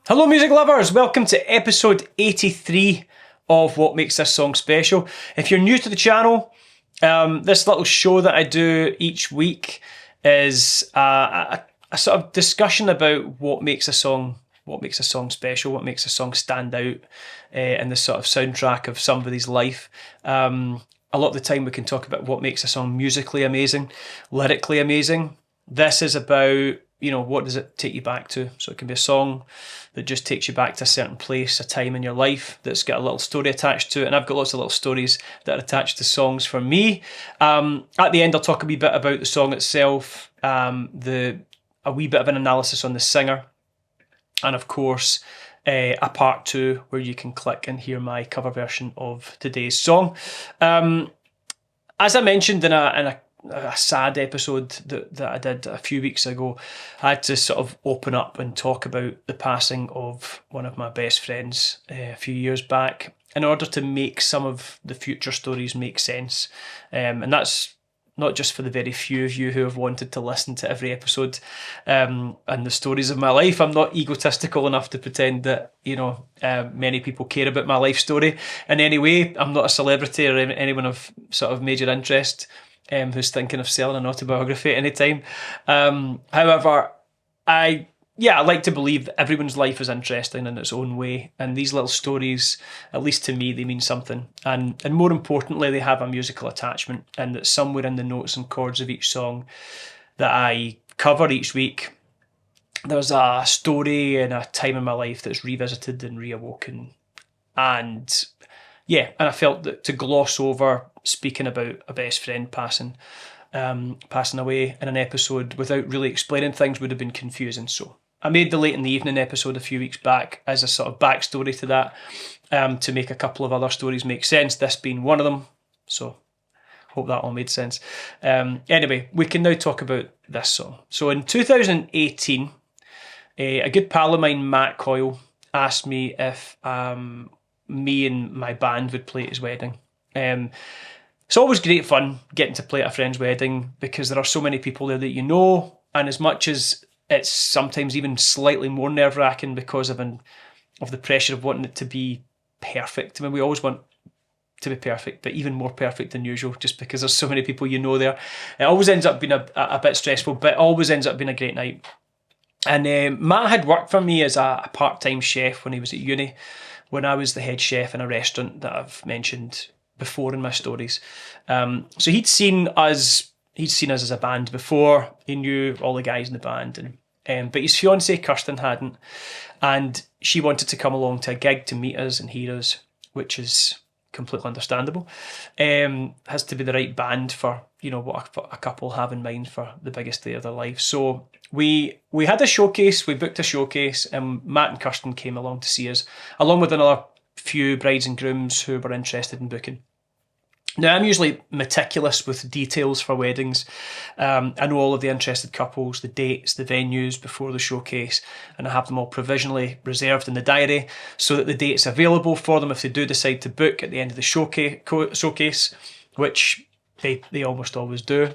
Hello music lovers, welcome to episode 83 of What Makes This Song Special. If you're new to the channel, this little show that I do each week is a sort of discussion about what makes a song special, what makes a song stand out in the sort of soundtrack of somebody's life. A lot of the time we can talk about what makes a song musically amazing, lyrically amazing. This is about, what does it take you back to? So it can be a song that just takes you back to a certain place, a time in your life that's got a little story attached to it. And I've got lots of little stories that are attached to songs for me. At the end, I'll talk a wee bit about the song itself, a wee bit of an analysis on the singer, and of course, a part two where you can click and hear my cover version of today's song. As I mentioned in a sad episode that I did a few weeks ago, I had to sort of open up and talk about the passing of one of my best friends a few years back in order to make some of the future stories make sense. And that's not just for the very few of you who have wanted to listen to every episode and the stories of my life. I'm not egotistical enough to pretend that, many people care about my life story in any way. I'm not a celebrity or anyone of sort of major interest who's thinking of selling an autobiography at any time. However, I like to believe that everyone's life is interesting in its own way, and these little stories, at least to me, they mean something. And more importantly, they have a musical attachment, and that somewhere in the notes and chords of each song that I cover each week, there's a story and a time in my life that's revisited and reawoken. And I felt that to gloss over speaking about a best friend passing away in an episode without really explaining things would have been confusing. So I made the Late in the Evening episode a few weeks back as a sort of backstory to that, to make a couple of other stories make sense, this being one of them. So hope that all made sense. Anyway, we can now talk about this song. So in 2018, a good pal of mine, Matt Coyle, asked me if me and my band would play at his wedding. It's always great fun getting to play at a friend's wedding because there are so many people there that you know, and as much as it's sometimes even slightly more nerve-wracking because of the pressure of wanting it to be perfect. I mean, we always want to be perfect, but even more perfect than usual, just because there's so many people you know there. It always ends up being a bit stressful, but it always ends up being a great night. And Matt had worked for me as a part-time chef when he was at uni, when I was the head chef in a restaurant that I've mentioned before in my stories. So he'd seen us as a band before. He knew all the guys in the band, but his fiancée Kirsten hadn't, and she wanted to come along to a gig to meet us and hear us, which is completely understandable. Has to be the right band for what a couple have in mind for the biggest day of their life. So we had a showcase. We booked a showcase, and Matt and Kirsten came along to see us, along with another few brides and grooms who were interested in booking. Now, I'm usually meticulous with details for weddings. I know all of the interested couples, the dates, the venues before the showcase, and I have them all provisionally reserved in the diary so that the date's available for them if they do decide to book at the end of the showcase, which they almost always do,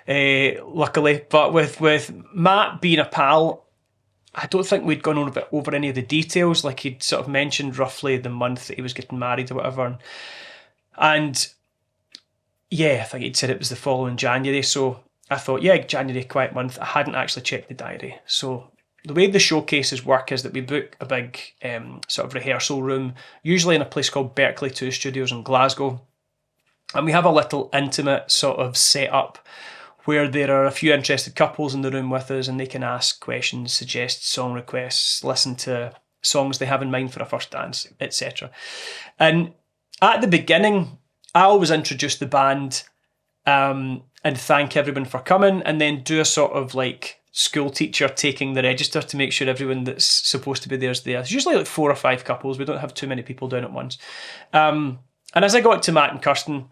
luckily. But with Matt being a pal, I don't think we'd gone over any of the details. Like, he'd sort of mentioned roughly the month that he was getting married or whatever. And I think he'd said it was the following January. So I thought, January, quiet month. I hadn't actually checked the diary. So the way the showcases work is that we book a big sort of rehearsal room, usually in a place called Berkeley 2 Studios in Glasgow. And we have a little intimate sort of setup where there are a few interested couples in the room with us, and they can ask questions, suggest song requests, listen to songs they have in mind for a first dance, etc. And at the beginning, I always introduce the band and thank everyone for coming, and then do a sort of like school teacher taking the register to make sure everyone that's supposed to be there is there. It's usually like 4 or 5 couples. We don't have too many people down at once. And as I got to Matt and Kirsten,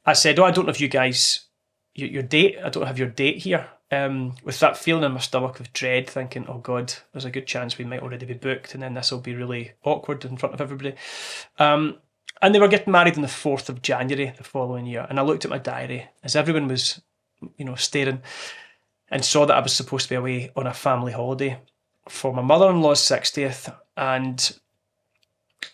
I said, I don't know if you guys, your date, I don't have your date here. With that feeling in my stomach of dread, thinking, oh God, there's a good chance we might already be booked, and then this will be really awkward in front of everybody. And they were getting married on the 4th of January the following year. And I looked at my diary as everyone was, staring, and saw that I was supposed to be away on a family holiday for my mother-in-law's 60th and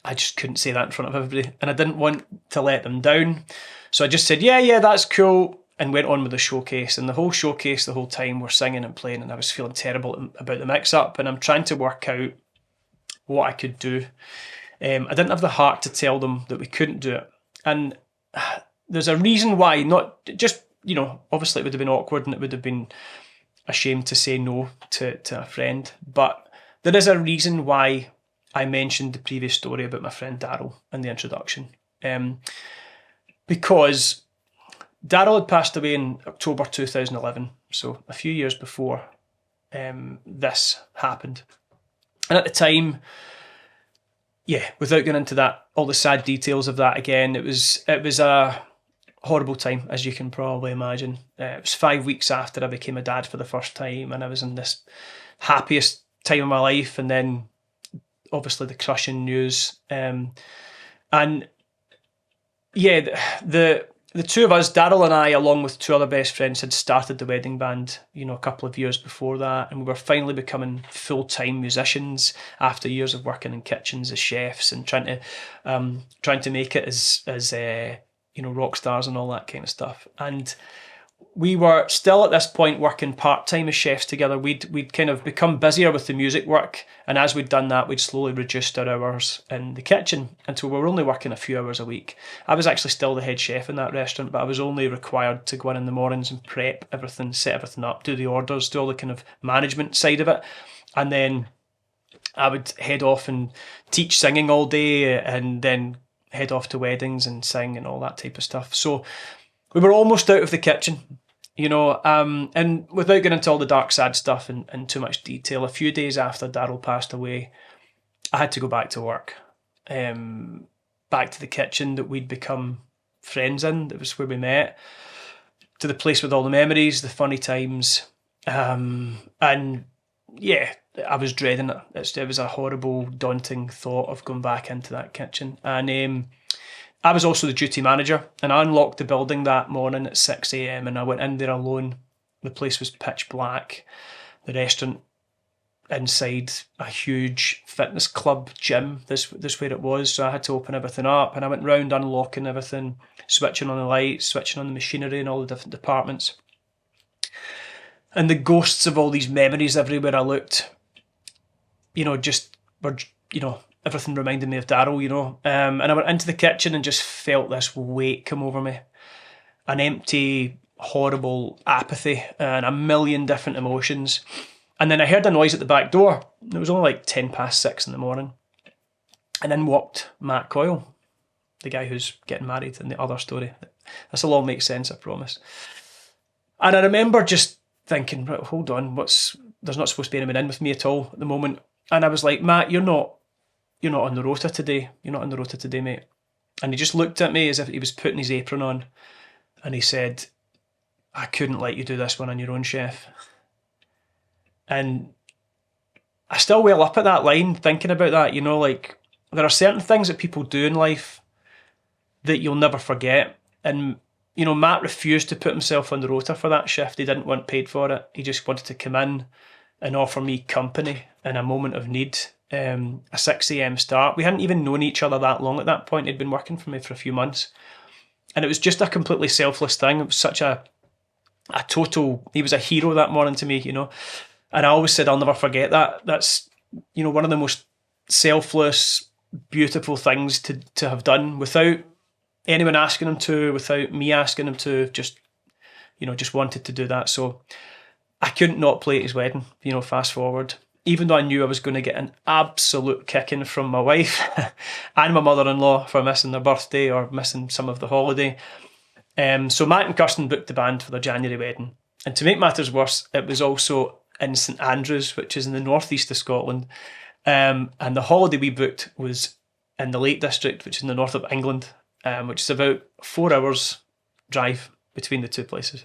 I just couldn't say that in front of everybody, and I didn't want to let them down. So I just said, yeah, that's cool, and went on with the showcase. And the whole showcase, the whole time, we're singing and playing, and I was feeling terrible about the mix-up, and I'm trying to work out what I could do. I didn't have the heart to tell them that we couldn't do it. And there's a reason why, not just, obviously it would have been awkward and it would have been a shame to say no to a friend, but there is a reason why I mentioned the previous story about my friend Daryl in the introduction. Because Daryl had passed away in October 2011, so a few years before this happened. And at the time, without going into that, all the sad details of that again, it was a horrible time, as you can probably imagine. It was 5 weeks after I became a dad for the first time, and I was in this happiest time of my life, and then obviously the crushing news. The two of us, Daryl and I, along with two other best friends, had started the wedding band, a couple of years before that, and we were finally becoming full-time musicians after years of working in kitchens as chefs and trying to make it as rock stars and all that kind of stuff. And we were still at this point working part-time as chefs together. We'd kind of become busier with the music work, and as we'd done that, we'd slowly reduced our hours in the kitchen until we were only working a few hours a week. I was actually still the head chef in that restaurant, but I was only required to go in the mornings and prep everything, set everything up, do the orders, do all the kind of management side of it, and then I would head off and teach singing all day, and then head off to weddings and sing and all that type of stuff. So we were almost out of the kitchen, and without getting into all the dark, sad stuff in too much detail, a few days after Daryl passed away, I had to go back to work, back to the kitchen that we'd become friends in. That was where we met, to the place with all the memories, the funny times, and I was dreading it. It was a horrible, daunting thought of going back into that kitchen. And I was also the duty manager, and I unlocked the building that morning at 6 a.m. and I went in there alone. The place was pitch black. The restaurant inside a huge fitness club gym, this where it was, so I had to open everything up, and I went round unlocking everything, switching on the lights, switching on the machinery in all the different departments. And the ghosts of all these memories everywhere I looked, just were, everything reminded me of Daryl, and I went into the kitchen and just felt this weight come over me. An empty, horrible apathy and a million different emotions. And then I heard a noise at the back door. It was only like 6:10 in the morning. And in walked Matt Coyle, the guy who's getting married in the other story. This will all make sense, I promise. And I remember just thinking, right, hold on, there's not supposed to be anyone in with me at all at the moment. And I was like, Matt, you're not on the rota today. You're not on the rota today, mate. And he just looked at me as if he was putting his apron on, and he said, I couldn't let you do this one on your own, chef. And I still well up at that line thinking about that, like there are certain things that people do in life that you'll never forget. And, Matt refused to put himself on the rota for that shift. He didn't want paid for it. He just wanted to come in and offer me company in a moment of need. A 6 a.m. start. We hadn't even known each other that long at that point. He'd been working for me for a few months. And it was just a completely selfless thing. It was such a total, he was a hero that morning to me, And I always said I'll never forget that. That's, one of the most selfless, beautiful things to have done without anyone asking him to, without me asking him to, just wanted to do that. So I couldn't not play at his wedding, fast forward. Even though I knew I was going to get an absolute kicking from my wife and my mother-in-law for missing their birthday or missing some of the holiday. So Matt and Kirsten booked the band for their January wedding. And to make matters worse, it was also in St Andrews, which is in the northeast of Scotland. And the holiday we booked was in the Lake District, which is in the north of England, which is about 4 hours drive between the two places.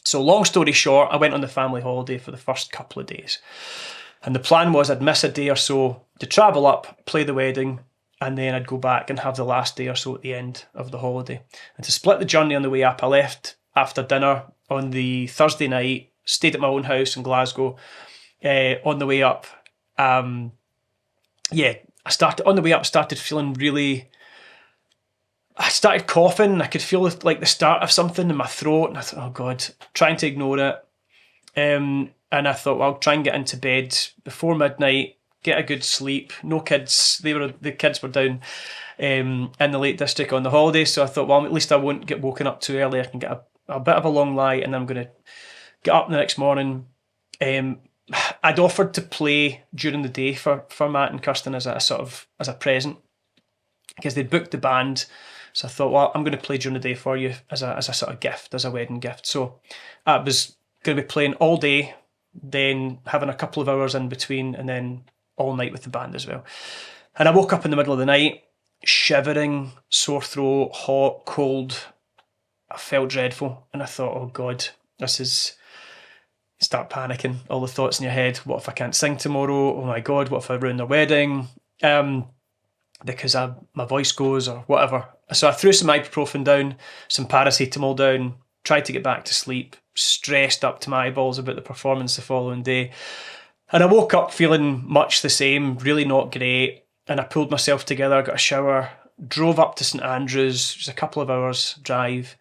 So long story short, I went on the family holiday for the first couple of days. And the plan was I'd miss a day or so to travel up, play the wedding, and then I'd go back and have the last day or so at the end of the holiday. And to split the journey on the way up, I left after dinner on the Thursday night, stayed at my own house in Glasgow. On the way up, yeah, I started on the way up. Started feeling really. I started coughing. I could feel like the start of something in my throat, and I thought, oh God, trying to ignore it. And I thought, well, I'll try and get into bed before midnight, get a good sleep. No kids. The kids were down in the Lake District on the holiday, so I thought, well, at least I won't get woken up too early. I can get a bit of a long lie, and then I'm going to get up the next morning. I'd offered to play during the day for Matt and Kirsten as a present, because they'd booked the band. So I thought, well, I'm going to play during the day for you as a sort of gift, as a wedding gift. So I was going to be playing all day, then having a couple of hours in between, and then all night with the band as well. And I woke up in the middle of the night, shivering, sore throat, hot, cold. I felt dreadful, and I thought, oh God, this is... Start panicking, all the thoughts in your head. What if I can't sing tomorrow? Oh my God, what if I ruin the wedding? Because my voice goes or whatever. So I threw some ibuprofen down, some paracetamol down, tried to get back to sleep, stressed up to my eyeballs about the performance the following day. And I woke up feeling much the same, really not great. And I pulled myself together, got a shower, drove up to St Andrews, just a couple of hours drive,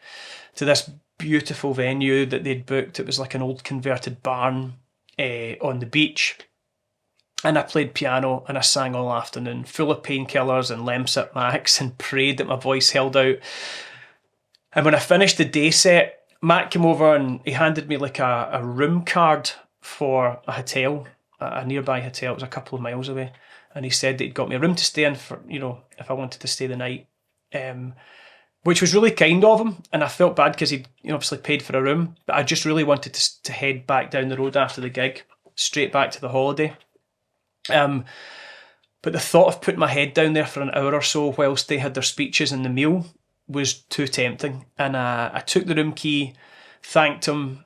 to this beautiful venue that they'd booked. It was like an old converted barn on the beach. And I played piano and I sang all afternoon, full of painkillers and Lemsip Max, and prayed that my voice held out. And when I finished the day set, Matt came over and he handed me like a room card for a hotel, a nearby hotel. It was a couple of miles away. And he said that he'd got me a room to stay in for, if I wanted to stay the night. Which was really kind of him. And I felt bad because he'd obviously paid for a room. But I just really wanted to head back down the road after the gig, straight back to the holiday. But the thought of putting my head down there for an hour or so whilst they had their speeches and the meal was too tempting. And I took the room key, thanked him,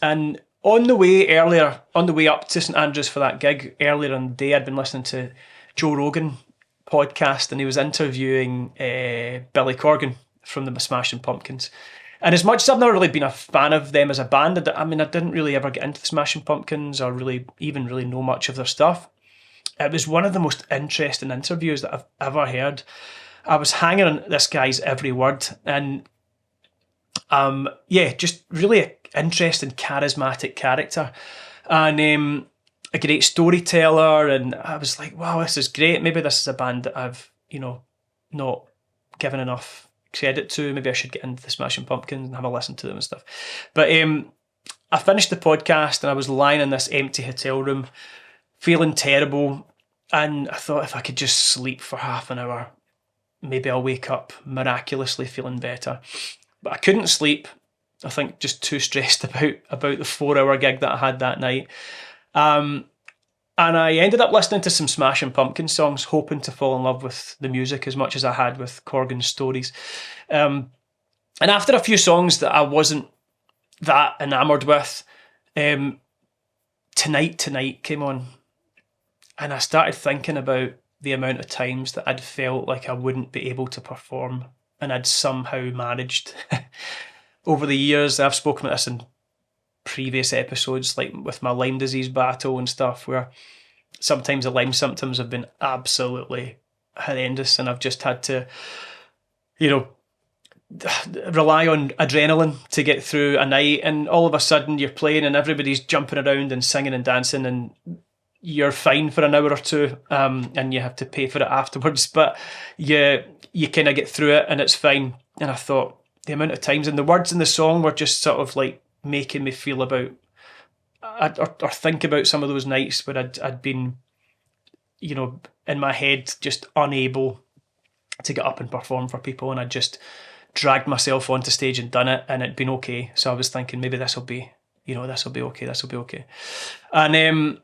and on the way up to St Andrews for that gig earlier in the day, I'd been listening to Joe Rogan podcast, and he was interviewing Billy Corgan from the Smashing Pumpkins. And as much as I've never really been a fan of them as a band, I didn't really ever get into the Smashing Pumpkins or really know much of their stuff. It was one of the most interesting interviews that I've ever heard. I was hanging on this guy's every word, and just really an interesting, charismatic character, and a great storyteller. And I was like, wow, this is great. Maybe this is a band that I've not given enough credit to. Maybe I should get into the Smashing Pumpkins and have a listen to them and stuff. But I finished the podcast and I was lying in this empty hotel room, feeling terrible, and I thought if I could just sleep for half an hour, maybe I'll wake up miraculously feeling better. But I couldn't sleep. I think just too stressed about the 4-hour gig that I had that night. And I ended up listening to some Smashing Pumpkins songs, hoping to fall in love with the music as much as I had with Corgan's stories. And after a few songs that I wasn't that enamoured with, Tonight came on. And I started thinking about the amount of times that I'd felt like I wouldn't be able to perform, and I'd somehow managed. Over the years, I've spoken about this in previous episodes, like with my Lyme disease battle and stuff, where sometimes the Lyme symptoms have been absolutely horrendous, and I've just had to, rely on adrenaline to get through a night, and all of a sudden you're playing and everybody's jumping around and singing and dancing, and you're fine for an hour or two, and you have to pay for it afterwards, but you kind of get through it and it's fine. And I thought the amount of times, and the words in the song were just sort of like making me feel about or think about some of those nights where I'd been, in my head just unable to get up and perform for people, and I just dragged myself onto stage and done it, and it'd been okay. So I was thinking maybe this will be okay. And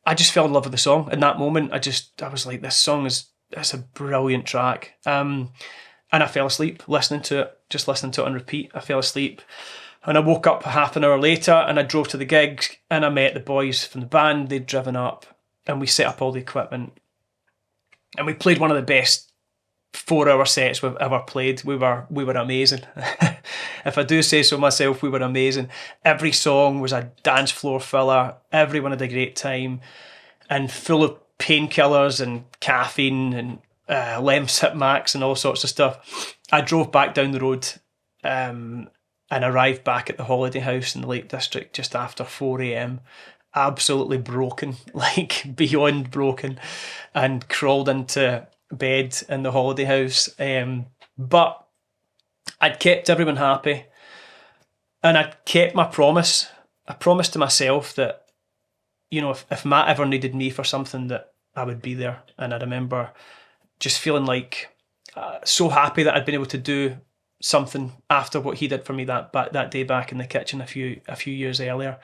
I just fell in love with the song in that moment. I was like, this song that's a brilliant track. And I fell asleep listening to it on repeat. I fell asleep, and I woke up half an hour later, and I drove to the gig, and I met the boys from the band. They'd driven up, and we set up all the equipment, and we played one of the best 4-hour sets we've ever played. We were amazing. If I do say so myself, we were amazing. Every song was a dance floor filler. Everyone had a great time, and full of painkillers and caffeine and Lemsip Max and all sorts of stuff, I drove back down the road and arrived back at the holiday house in the Lake District just after 4 a.m. Absolutely broken, like beyond broken, and crawled into bed in the holiday house. But I'd kept everyone happy, and I'd kept my promise. I promised to myself that, you know, if Matt ever needed me for something, that I would be there. And I remember just feeling like so happy that I'd been able to do something after what he did for me that day back in the kitchen a few years earlier.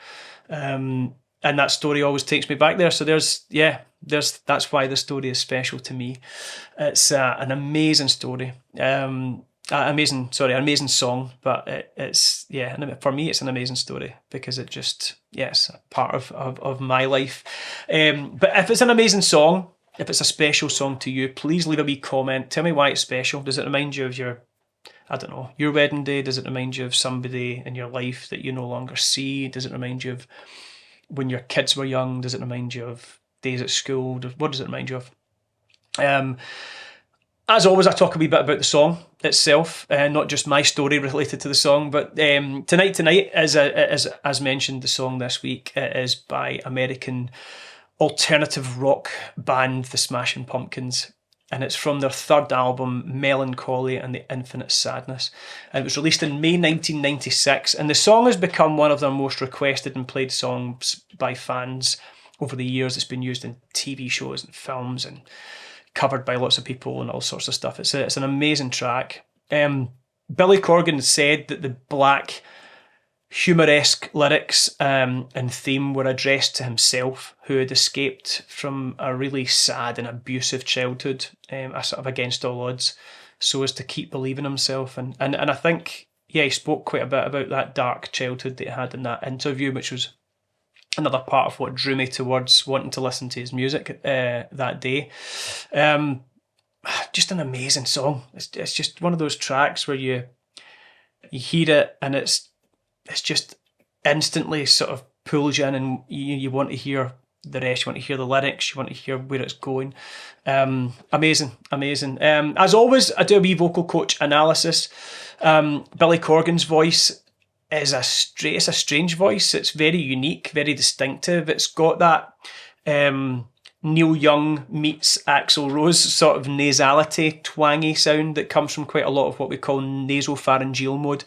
And that story always takes me back there. So that's why the story is special to me. It's an amazing story. Amazing song, but it's for me it's an amazing story because it just it's a part of my life. But if it's an amazing song, if it's a special song to you, please leave a wee comment. Tell me why it's special. Does it remind you of your wedding day? Does it remind you of somebody in your life that you no longer see? Does it remind you of when your kids were young? Does it remind you of days at school? What does it remind you of? As always, I talk a wee bit about the song itself, not just my story related to the song. But Tonight, as mentioned, the song this week is by American alternative rock band The Smashing Pumpkins, and it's from their third album, Melancholy and the Infinite Sadness, and it was released in May 1996, and the song has become one of their most requested and played songs by fans over the years. It's been used in TV shows and films and covered by lots of people and all sorts of stuff. It's an amazing track. Billy Corgan said that the black humoresque lyrics and theme were addressed to himself, who had escaped from a really sad and abusive childhood, a sort of against all odds, so as to keep believing himself. And I think, he spoke quite a bit about that dark childhood that he had in that interview, which was another part of what drew me towards wanting to listen to his music that day. Just an amazing song. It's just one of those tracks where you hear it and it's just instantly sort of pulls you in, and you want to hear the rest. You want to hear the lyrics. You want to hear where it's going. Amazing. As always, I do a wee vocal coach analysis. Billy Corgan's voice is a strange voice. It's very unique, very distinctive. It's got that Neil Young meets Axl Rose sort of nasality, twangy sound that comes from quite a lot of what we call nasopharyngeal mode.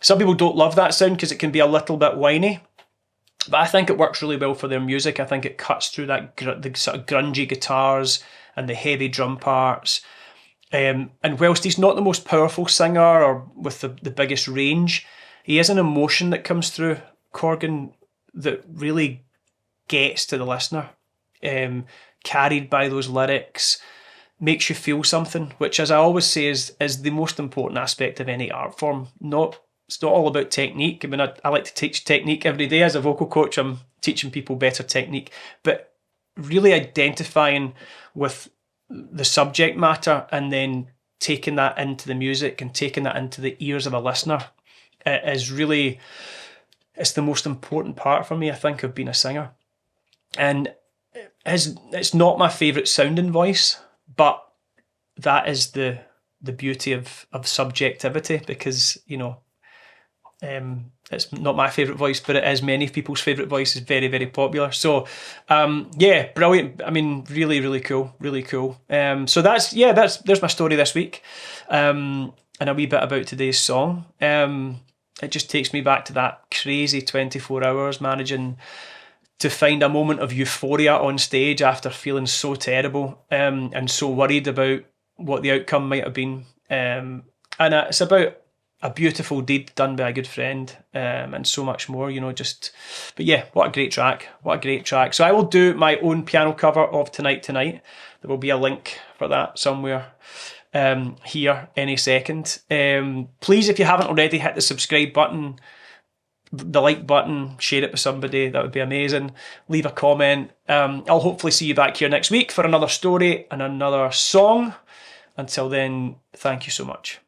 Some people don't love that sound because it can be a little bit whiny, but I think it works really well for their music. I think it cuts through the sort of grungy guitars and the heavy drum parts. And whilst he's not the most powerful singer or with the biggest range, he has an emotion that comes through Corgan that really gets to the listener, carried by those lyrics, makes you feel something, which, as I always say, is the most important aspect of any art form. It's not all about technique. I mean, I like to teach technique every day. As a vocal coach, I'm teaching people better technique, but really identifying with the subject matter and then taking that into the music and taking that into the ears of a listener is really, it's the most important part for me, I think, of being a singer. And it's not my favourite sounding voice, but that is the beauty of subjectivity, because, it's not my favourite voice, but it is many people's favourite voice. Is very, very popular. So, brilliant. I mean, really, really cool. Really cool. So there's my story this week, and a wee bit about today's song. It just takes me back to that crazy 24 hours managing to find a moment of euphoria on stage after feeling so terrible, and so worried about what the outcome might have been. And it's about a beautiful deed done by a good friend, and so much more, but yeah, what a great track. So I will do my own piano cover of Tonight. There will be a link for that somewhere here any second. Please, if you haven't already, hit the subscribe button, the like button, share it with somebody. That would be amazing. Leave a comment. I'll hopefully see you back here next week for another story and another song. Until then, thank you so much.